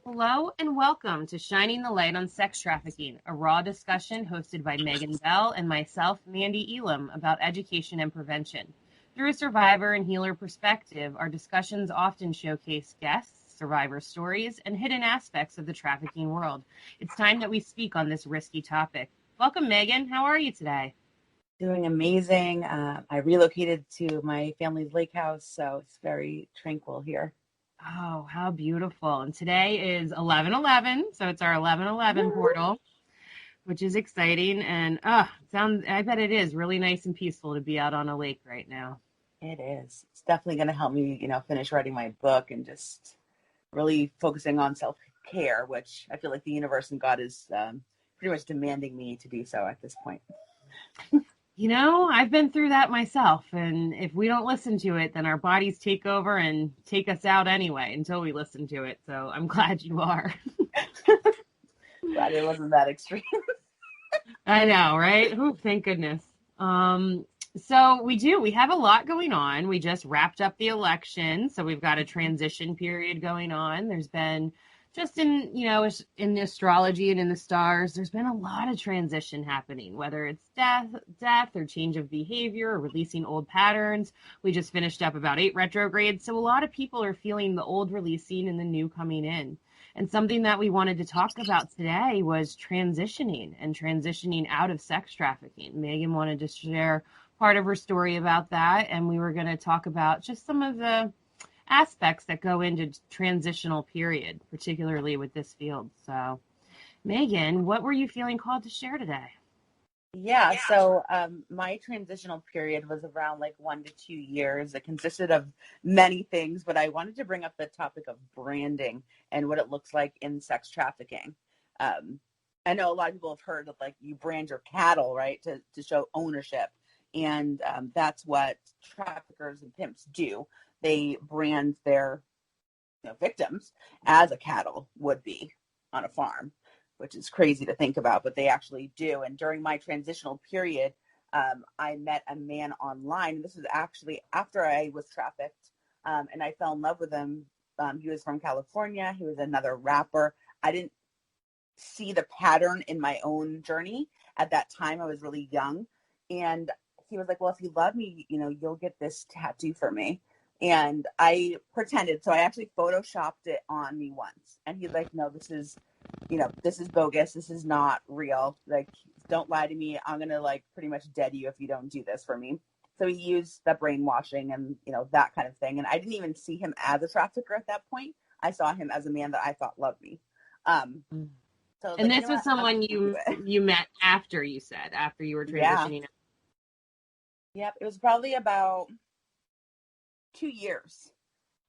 Hello and welcome to Shining the Light on Sex Trafficking, a raw discussion hosted by Maegan Bell and myself, Mandee Elam, about education and prevention. Through a survivor and healer perspective, our discussions often showcase guests, survivor stories, and hidden aspects of the trafficking world. It's time that we speak on this risky topic. Welcome, Maegan. How are you today? Doing amazing. I relocated to my family's lake house, so it's very tranquil here. Oh, how beautiful. And today is 11/11, so it's our 11/11 portal, which is exciting. And I bet it is really nice and peaceful to be out on a lake right now. It is. It's definitely going to help me, finish writing my book and just really focusing on self-care, which I feel like the universe and God is pretty much demanding me to do so at this point. I've been through that myself. And if we don't listen to it, then our bodies take over and take us out anyway until we listen to it. So I'm glad you are. Glad it wasn't that extreme. I know, right? Oh, thank goodness. So we have a lot going on. We just wrapped up the election, so we've got a transition period going on. There's been just in the astrology and in the stars, there's been a lot of transition happening, whether it's death or change of behavior or releasing old patterns. We just finished up about 8 retrogrades, so a lot of people are feeling the old releasing and the new coming in. And something that we wanted to talk about today was transitioning out of sex trafficking. Maegan wanted to share part of her story about that, and we were going to talk about just some of the aspects that go into transitional period, particularly with this field. So, Maegan, what were you feeling called to share today? Yeah, so my transitional period was around like 1 to 2 years. It consisted of many things, but I wanted to bring up the topic of branding and what it looks like in sex trafficking. I know a lot of people have heard of like you brand your cattle, right, to show ownership. And that's what traffickers and pimps do. They brand their victims as a cattle would be on a farm, which is crazy to think about, but they actually do. And during my transitional period, I met a man online. This was actually after I was trafficked, and I fell in love with him. He was from California. He was another rapper. I didn't see the pattern in my own journey. At that time, I was really young. And he was like, well, if you love me, you'll get this tattoo for me. And I pretended. So I actually photoshopped it on me once. And he's like, no, this is bogus. This is not real. Like, don't lie to me. I'm going to like pretty much dead you if you don't do this for me. So he used the brainwashing and, that kind of thing. And I didn't even see him as a trafficker at that point. I saw him as a man that I thought loved me. So and like, this was someone you met after you were transitioning. Yeah. Yep. It was probably about 2 years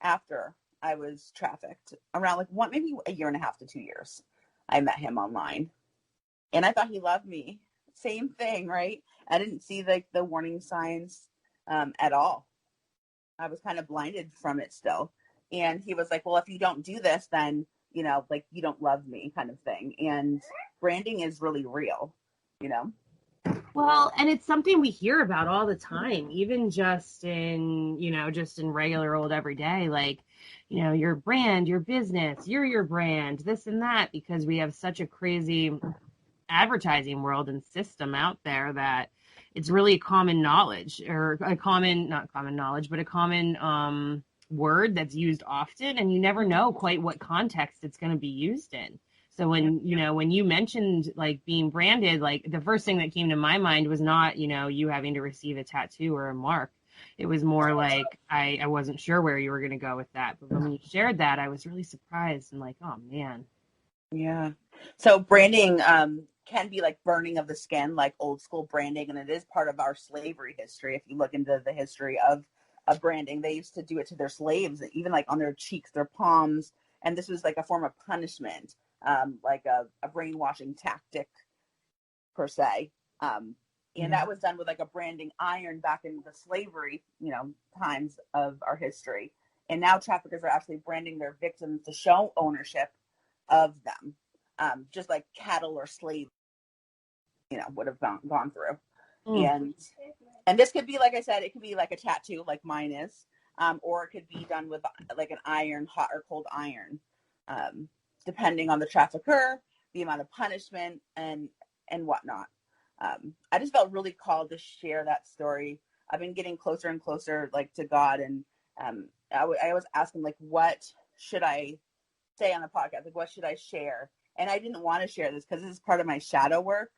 after I was trafficked, around like maybe a year and a half to 2 years. I met him online and I thought he loved me. Same thing, right? I didn't see like the warning signs at all. I was kind of blinded from it still. And he was like, well, if you don't do this, then, like you don't love me kind of thing. And branding is really real, Well, and it's something we hear about all the time, even just in regular old everyday, like, your brand, your business, you're your brand, this and that, because we have such a crazy advertising world and system out there that it's really a common knowledge or not common knowledge, but a common word that's used often. And you never know quite what context it's going to be used in. So when you mentioned like being branded, like the first thing that came to my mind was not, you having to receive a tattoo or a mark. It was more like I wasn't sure where you were going to go with that. But when you shared that, I was really surprised and like, oh, man. Yeah. So branding can be like burning of the skin, like old school branding. And it is part of our slavery history. If you look into the history of branding, they used to do it to their slaves, even like on their cheeks, their palms. And this was like a form of punishment. Like a brainwashing tactic per se. And that was done with like a branding iron back in the slavery, times of our history. And now traffickers are actually branding their victims to show ownership of them, just like cattle or slaves, would have gone through. And this could be, like I said, it could be like a tattoo like mine is, or it could be done with like an iron, hot or cold iron. depending on the trafficker, the amount of punishment and whatnot. I just felt really called to share that story. I've been getting closer and closer like to God, and I always ask him like, what should I say on the podcast? Like, what should I share? And I didn't want to share this because this is part of my shadow work,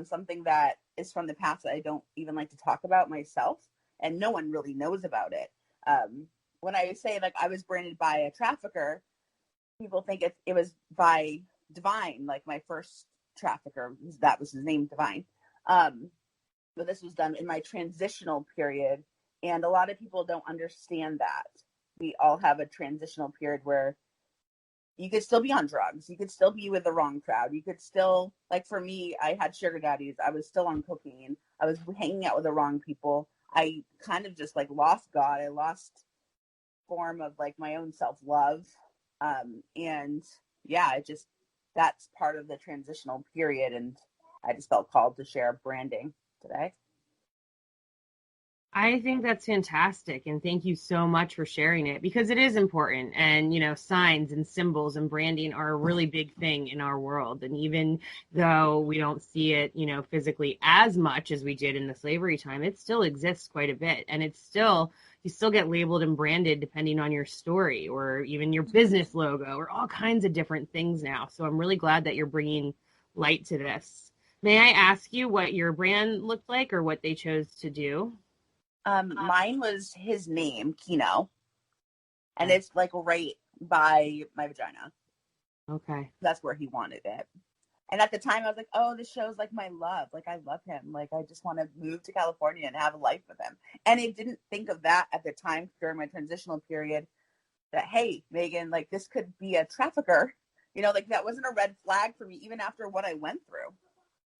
something that is from the past that I don't even like to talk about myself, and no one really knows about it. When I say like I was branded by a trafficker, people think it was by Divine, like my first trafficker, that was his name, Divine. But this was done in my transitional period, and a lot of people don't understand that. We all have a transitional period where you could still be on drugs. You could still be with the wrong crowd. You could still, like for me, I had sugar daddies. I was still on cocaine. I was hanging out with the wrong people. I kind of just like lost God. I lost form of like my own self-love. And yeah, that's part of the transitional period. And I just felt called to share branding today. I think that's fantastic. And thank you so much for sharing it because it is important. And, signs and symbols and branding are a really big thing in our world. And even though we don't see it, physically as much as we did in the slavery time, it still exists quite a bit. And you still get labeled and branded depending on your story or even your business logo or all kinds of different things now. So I'm really glad that you're bringing light to this. May I ask you what your brand looked like or what they chose to do? Mine was his name, Kino, and it's like right by my vagina. Okay. That's where he wanted it. And at the time I was like, oh, this show's like my love. Like I love him. Like I just want to move to California and have a life with him. And I didn't think of that at the time during my transitional period that, hey, Maegan, like this could be a trafficker. Like that wasn't a red flag for me, even after what I went through.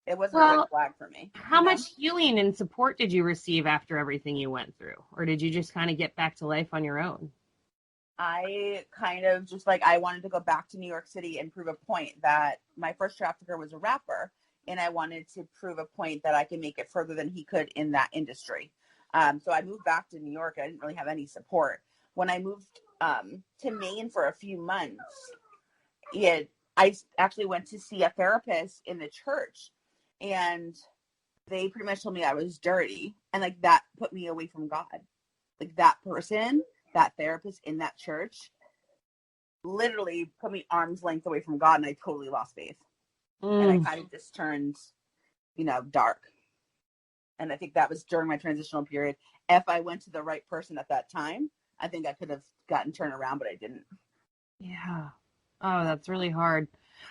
It wasn't a red flag for me. How much healing and support did you receive after everything you went through? Or did you just kind of get back to life on your own? I kind of just like, I wanted to go back to New York City and prove a point that my first trafficker was a rapper. And I wanted to prove a point that I can make it further than he could in that industry. So I moved back to New York. I didn't really have any support. When I moved to Maine for a few months, I actually went to see a therapist in the church. And they pretty much told me I was dirty. And like that put me away from God. Like that person, that therapist in that church literally put me arm's length away from God, and I totally lost faith. And I kind of just turned, dark. And I think that was during my transitional period. If I went to the right person at that time, I think I could have gotten turned around, but I didn't. Yeah. Oh, that's really hard.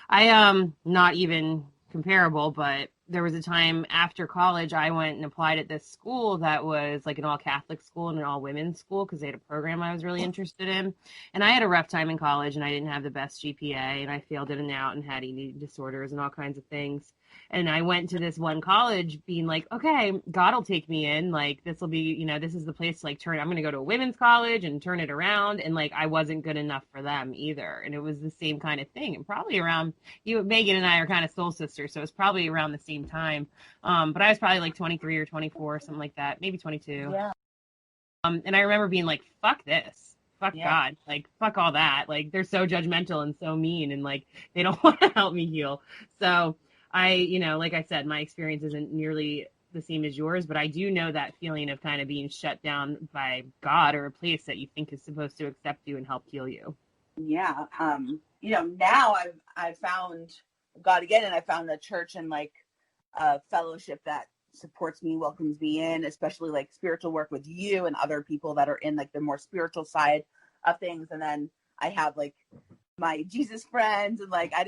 I not even comparable, but there was a time after college I went and applied at this school that was like an all Catholic school and an all women's school because they had a program I was really interested in. And I had a rough time in college and I didn't have the best GPA and I failed in and out and had eating disorders and all kinds of things. And I went to this one college being like, okay, God will take me in. Like, this will be, this is the place to like I'm going to go to a women's college and turn it around. And like, I wasn't good enough for them either. And it was the same kind of thing. And probably around Maegan and I are kind of soul sisters. So it's probably around the same time. But I was probably like 23 or 24, something like that, maybe 22. Yeah. And I remember being like, fuck this. Fuck God. Like, fuck all that. Like, they're so judgmental and so mean. And like, they don't want to help me heal. So like I said, my experience isn't nearly the same as yours, but I do know that feeling of kind of being shut down by God or a place that you think is supposed to accept you and help heal you. Yeah. Now I've found God again, and I found a church and like a fellowship that supports me, welcomes me in, especially like spiritual work with you and other people that are in like the more spiritual side of things. And then I have like my Jesus friends, and like I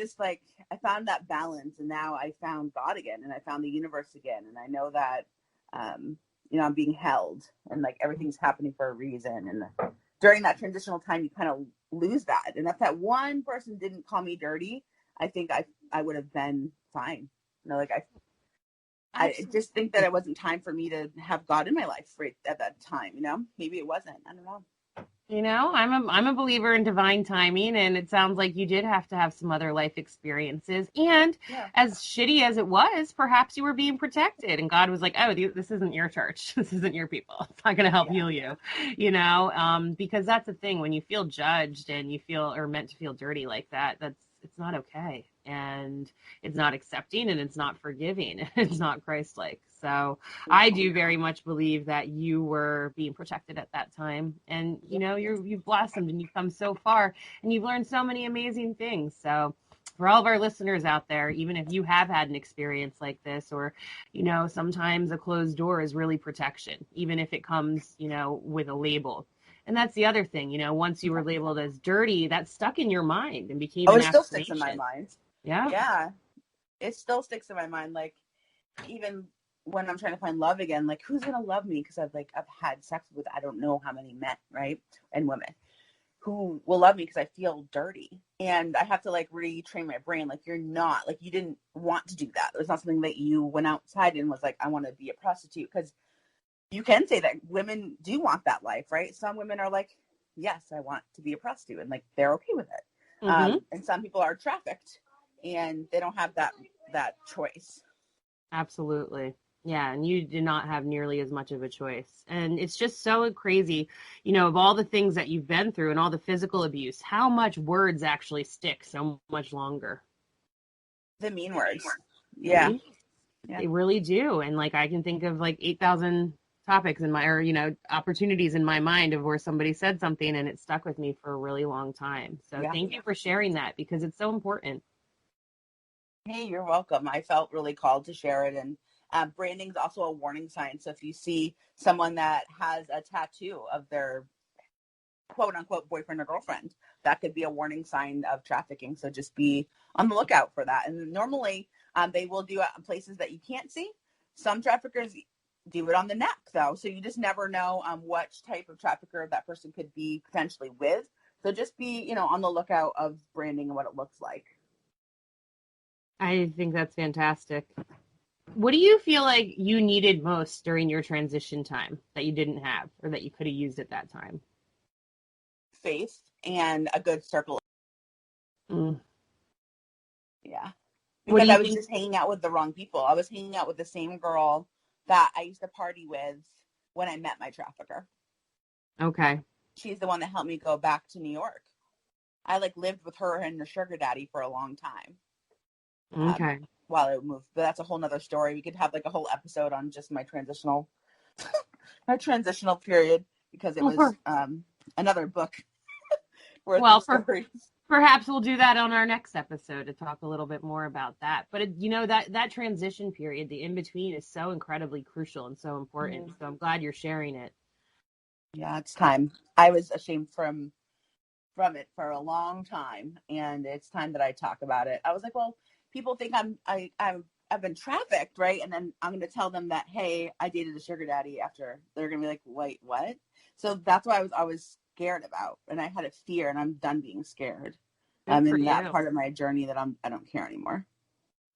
found that balance, and now I found God again, and I found the universe again, and I know that I'm being held, and like everything's happening for a reason. And during that transitional time, you kind of lose that, and if that one person didn't call me dirty, I think I would have been fine. I just think that it wasn't time for me to have God in my life right at that time. Maybe it wasn't. I don't know. I'm a believer in divine timing, and it sounds like you did have to have some other life experiences. And as shitty as it was, perhaps you were being protected, and God was like, "Oh, this isn't your church. This isn't your people. It's not going to help heal you." Because that's the thing when you feel judged and you feel or meant to feel dirty like that. it's not okay, and it's not accepting, and it's not forgiving. It's not Christ-like. So I do very much believe that you were being protected at that time, and you've blossomed and you've come so far, and you've learned so many amazing things. So for all of our listeners out there, even if you have had an experience like this, or sometimes a closed door is really protection, even if it comes with a label. And that's the other thing, once you were labeled as dirty, that stuck in your mind and became Oh, an it still sticks in my affirmation. mind. Yeah. Yeah, it still sticks in my mind. Like, even when I'm trying to find love again, like, who's gonna love me? Because I've had sex with I don't know how many men, right, and women who will love me because I feel dirty, and I have to like retrain my brain. Like, you're not, like, you didn't want to do that. It was not something that you went outside and was like, I want to be a prostitute. Because you can say that women do want that life, right? Some women are like, yes, I want to be a prostitute, and like they're okay with it. Mm-hmm. And some people are trafficked and they don't have that choice. Absolutely. Yeah, and you did not have nearly as much of a choice. And it's just so crazy, of all the things that you've been through and all the physical abuse, how much words actually stick so much longer. The mean words. The Yeah. mean, they really do. And like I can think of like 8,000 topics opportunities in my mind of where somebody said something and it stuck with me for a really long time. So Yeah. thank you for sharing that because it's so important. Hey, you're welcome. I felt really called to share it. And branding is also a warning sign. So if you see someone that has a tattoo of their quote unquote boyfriend or girlfriend, that could be a warning sign of trafficking. So just be on the lookout for that. And normally they will do it in places that you can't see. Some traffickers do it on the neck, though. So you just never know what type of trafficker that person could be potentially with. So just be, on the lookout of branding and what it looks like. I think that's fantastic. What do you feel like you needed most during your transition time that you didn't have or that you could have used at that time? Faith and a good circle. Mm. Yeah. What do Because you I was think? just hanging out with the wrong people. I was hanging out with the same girl that I used to party with when I met my trafficker. Okay. She's the one that helped me go back to New York. I like lived with her and her sugar daddy for a long time. Okay. While I moved. But that's a whole nother story. We could have like a whole episode on just my transitional period, because it Well, was another book worth of well, stories. perhaps we'll do that on our next episode to talk a little bit more about that. But that transition period, the in between, is so incredibly crucial and so important. Mm-hmm. So I'm glad you're sharing it. Yeah, it's time. I was ashamed from it for a long time, and it's time that I talk about it. I was like, well, people think I've been trafficked, right? And then I'm going to tell them that, hey, I dated a sugar daddy. After they're going to be like, wait, what? So that's what I was scared about, and I had a fear, and I'm done being scared. Good I'm for in that you. part of my journey that I don't care anymore.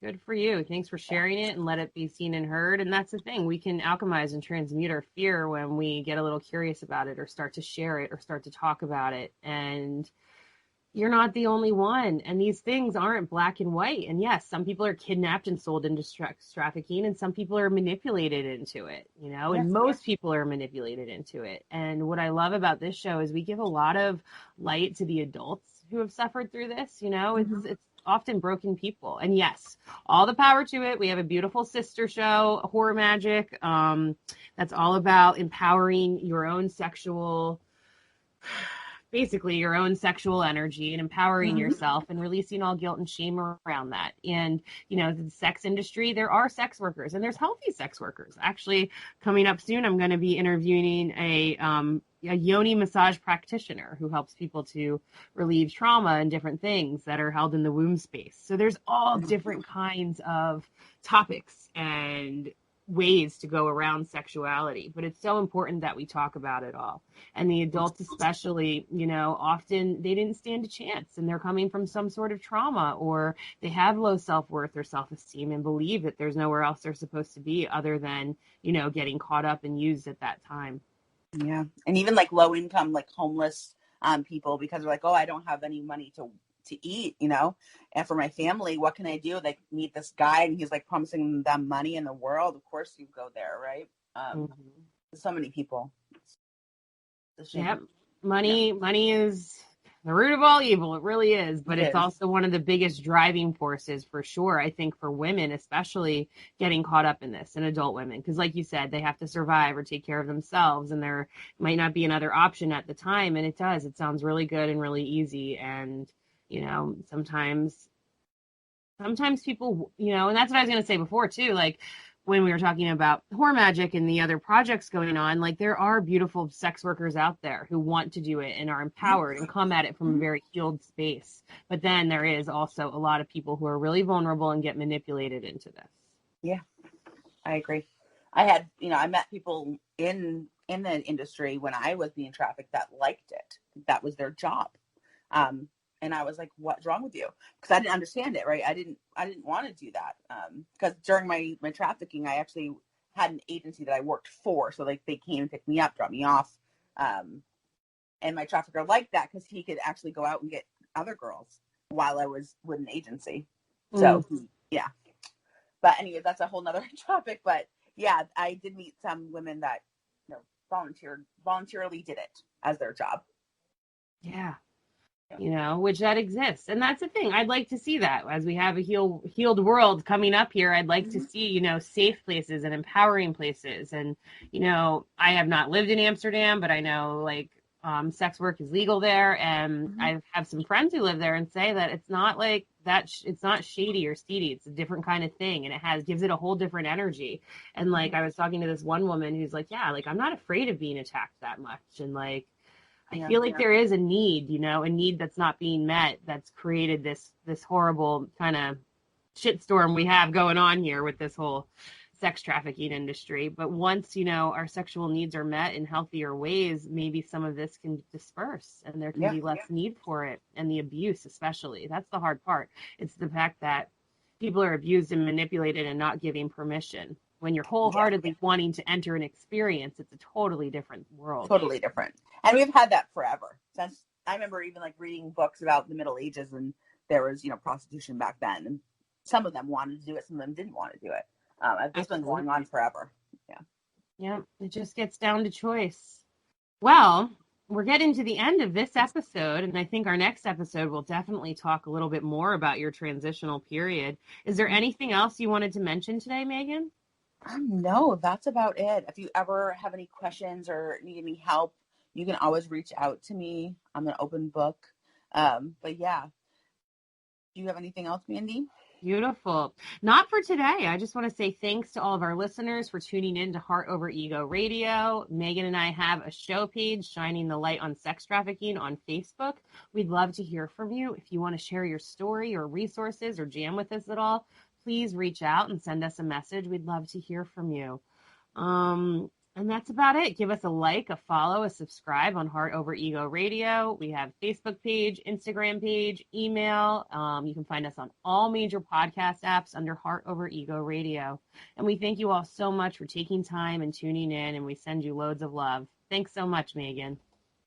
Good for you. Thanks for sharing it and let it be seen and heard. And that's the thing. We can alchemize and transmute our fear when we get a little curious about it or start to share it or start to talk about it. And you're not the only one. And these things aren't black and white. And yes, some people are kidnapped and sold into sex trafficking, and some people are manipulated into it, Yeah. and most people are manipulated into it. And what I love about this show is we give a lot of light to the adults who have suffered through this. Mm-hmm. It's often broken people. And yes, all the power to it. We have a beautiful sister show, Horror Magic, that's all about empowering your own basically your own sexual energy and empowering Mm-hmm. yourself and releasing all guilt and shame around that. And, the sex industry, there are sex workers and there's healthy sex workers. Actually, coming up soon, I'm going to be interviewing a yoni massage practitioner who helps people to relieve trauma and different things that are held in the womb space. So there's all different kinds of topics and ways to go around sexuality, but it's so important that we talk about it all. And the adults especially, often they didn't stand a chance and they're coming from some sort of trauma, or they have low self-worth or self-esteem and believe that there's nowhere else they're supposed to be other than, getting caught up and used at that time. Yeah. And even like low income, like homeless people, because they're like, oh, I don't have any money to eat, and for my family, what can I do? They meet this guy and he's like promising them money in the world. Of course you go there, right? So many people. It's a shame. Yep. Yeah. Money is the root of all evil. It really is. But It it's is. also one of the biggest driving forces for sure, I think, for women, especially getting caught up in this and adult women. Because, like you said, they have to survive or take care of themselves, and there might not be another option at the time. And it does. It sounds really good and really easy. And, sometimes people, and that's what I was going to say before too, like when we were talking about Whore Magic and the other projects going on, like there are beautiful sex workers out there who want to do it and are empowered and come at it from a very healed space. But then there is also a lot of people who are really vulnerable and get manipulated into this. Yeah, I agree. I met people in the industry when I was being trafficked that liked it. That was their job. And I was like, what's wrong with you? Because I didn't understand it, right? I didn't want to do that. Because during my trafficking, I actually had an agency that I worked for. So like they came and picked me up, drop me off. And my trafficker liked that because he could actually go out and get other girls while I was with an agency. So yeah. But anyway, that's a whole nother topic. But yeah, I did meet some women that voluntarily did it as their job. Yeah. Which that exists. And that's the thing. I'd like to see that as we have a healed world coming up here. I'd like to see, safe places and empowering places. And, I have not lived in Amsterdam, but I know like sex work is legal there. And I have some friends who live there and say that it's not like that. It's not shady or seedy. It's a different kind of thing. And gives it a whole different energy. And like, I was talking to this one woman who's like, yeah, like I'm not afraid of being attacked that much. And like, I feel like there is a need, a need that's not being met that's created this horrible kind of shitstorm we have going on here with this whole sex trafficking industry. But once, our sexual needs are met in healthier ways, maybe some of this can disperse and there can be less need for it, and the abuse especially. That's the hard part. It's the fact that people are abused and manipulated and not giving permission. When you're wholeheartedly wanting to enter an experience, it's a totally different world. Totally different. And we've had that forever. Since I remember even like reading books about the Middle Ages, and there was, prostitution back then. And some of them wanted to do it, some of them didn't want to do it. It's been going on forever. Yeah. Yeah, it just gets down to choice. Well, we're getting to the end of this episode, and I think our next episode will definitely talk a little bit more about your transitional period. Is there anything else you wanted to mention today, Maegan? No, that's about it. If you ever have any questions or need any help, you can always reach out to me. I'm an open book. But yeah. Do you have anything else, Mandee? Beautiful. Not for today. I just want to say thanks to all of our listeners for tuning in to Heart Over Ego Radio. Maegan and I have a show page, Shining the Light on Sex Trafficking, on Facebook. We'd love to hear from you. If you want to share your story or resources or jam with us at all, please reach out and send us a message. We'd love to hear from you. And that's about it. Give us a like, a follow, a subscribe on Heart Over Ego Radio. We have Facebook page, Instagram page, email. You can find us on all major podcast apps under Heart Over Ego Radio. And we thank you all so much for taking time and tuning in, and we send you loads of love. Thanks so much, Maegan.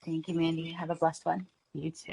Thank you, Mandee. Have a blessed one. You too.